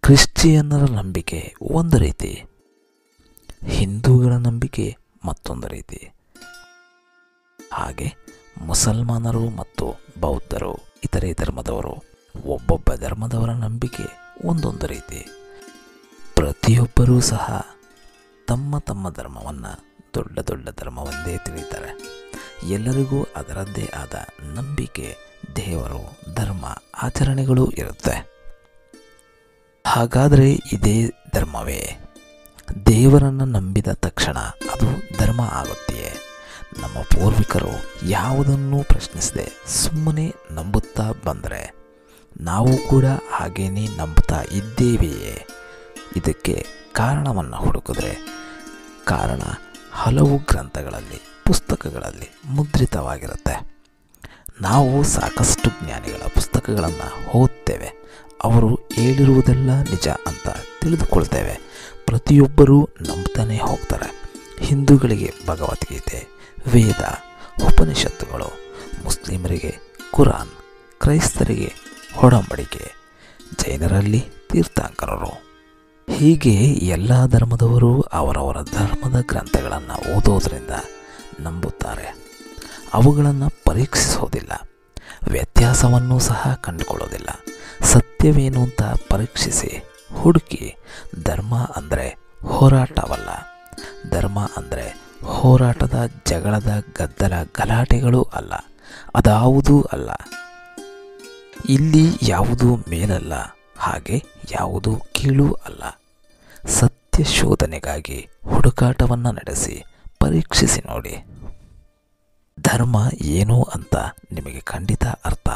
ಕ್ರಿಶ್ಚಿಯನ್ನರ ನಂಬಿಕೆ ಒಂದು ರೀತಿ, ಹಿಂದೂಗಳ ನಂಬಿಕೆ ಮತ್ತೊಂದು ರೀತಿ, ಹಾಗೆ ಮುಸಲ್ಮಾನರು ಮತ್ತು ಬೌದ್ಧರು ಇತರೆ ಧರ್ಮದವರು ಒಬ್ಬೊಬ್ಬ ಧರ್ಮದವರ ನಂಬಿಕೆ ಒಂದೊಂದು ರೀತಿ. ಪ್ರತಿಯೊಬ್ಬರೂ ಸಹ ತಮ್ಮ ತಮ್ಮ ಧರ್ಮವನ್ನು ದೊಡ್ಡ ದೊಡ್ಡ ಧರ್ಮವೆಂದೇ ತಿಳಿತಾರೆ. ಎಲ್ಲರಿಗೂ ಅದರದ್ದೇ ಆದ ನಂಬಿಕೆ, ದೇವರು, ಧರ್ಮ, ಆಚರಣೆಗಳು ಇರುತ್ತೆ. ಹಾಗಾದರೆ ಇದೇ ಧರ್ಮವೇ? ದೇವರನ್ನು ನಂಬಿದ ತಕ್ಷಣ ಅದು ಧರ್ಮ ಆಗುತ್ತೆಯೇ? ನಮ್ಮ ಪೂರ್ವಿಕರು ಯಾವುದನ್ನೂ ಪ್ರಶ್ನಿಸದೆ ಸುಮ್ಮನೆ ನಂಬುತ್ತಾ ಬಂದರೆ ನಾವು ಕೂಡ ಹಾಗೇನೇ ನಂಬುತ್ತಾ ಇದ್ದೇವೆಯೇ? ಇದಕ್ಕೆ ಕಾರಣವನ್ನು ಹುಡುಕಿದ್ರೆ ಕಾರಣ ಹಲವು ಗ್ರಂಥಗಳಲ್ಲಿ, ಪುಸ್ತಕಗಳಲ್ಲಿ ಮುದ್ರಿತವಾಗಿರುತ್ತೆ. ನಾವು ಸಾಕಷ್ಟು ಜ್ಞಾನಿಗಳ ಪುಸ್ತಕಗಳನ್ನು ಓದ್ತೇವೆ. ಅವರು ಹೇಳಿರುವುದೆಲ್ಲ ನಿಜ ಅಂತ ತಿಳಿದುಕೊಳ್ತೇವೆ. ಪ್ರತಿಯೊಬ್ಬರೂ ನಂಬ್ತಾನೆ ಹೋಗ್ತಾರೆ. ಹಿಂದೂಗಳಿಗೆ ಭಗವದ್ಗೀತೆ, ವೇದ, ಉಪನಿಷತ್ತುಗಳು, ಮುಸ್ಲಿಮರಿಗೆ ಕುರಾನ್, ಕ್ರೈಸ್ತರಿಗೆ ಒಡಂಬಡಿಕೆ, ಜೈನರಲ್ಲಿ ತೀರ್ಥಂಕರರು. ಹೀಗೆ ಎಲ್ಲ ಧರ್ಮದವರು ಅವರವರ ಧರ್ಮದ ಗ್ರಂಥಗಳನ್ನು ಓದೋದ್ರಿಂದ ನಂಬುತ್ತಾರೆ. ಅವುಗಳನ್ನು ಪರೀಕ್ಷಿಸೋದಿಲ್ಲ, ವ್ಯತ್ಯಾಸವನ್ನು ಸಹ ಕಂಡುಕೊಳ್ಳೋದಿಲ್ಲ. ಸತ್ಯವೇನು ಅಂತ ಪರೀಕ್ಷಿಸಿ ಹುಡುಕಿ. ಧರ್ಮ ಅಂದರೆ ಹೋರಾಟವಲ್ಲ. ಧರ್ಮ ಅಂದರೆ ಹೋರಾಟದ, ಜಗಳದ, ಗದ್ದಲ, ಗಲಾಟೆಗಳೂ ಅಲ್ಲ. ಅದಾವುದೂ ಅಲ್ಲ. ಇಲ್ಲಿ ಯಾವುದೂ ಮೇಲಲ್ಲ, ಹಾಗೆ ಯಾವುದೂ ಕೀಳೂ ಅಲ್ಲ. ಸತ್ಯ ಶೋಧನೆಗಾಗಿ ಹುಡುಕಾಟವನ್ನು ನಡೆಸಿ ಪರೀಕ್ಷಿಸಿ ನೋಡಿ. ಧರ್ಮ ಏನು ಅಂತ ನಿಮಗೆ ಖಂಡಿತ ಅರ್ಥ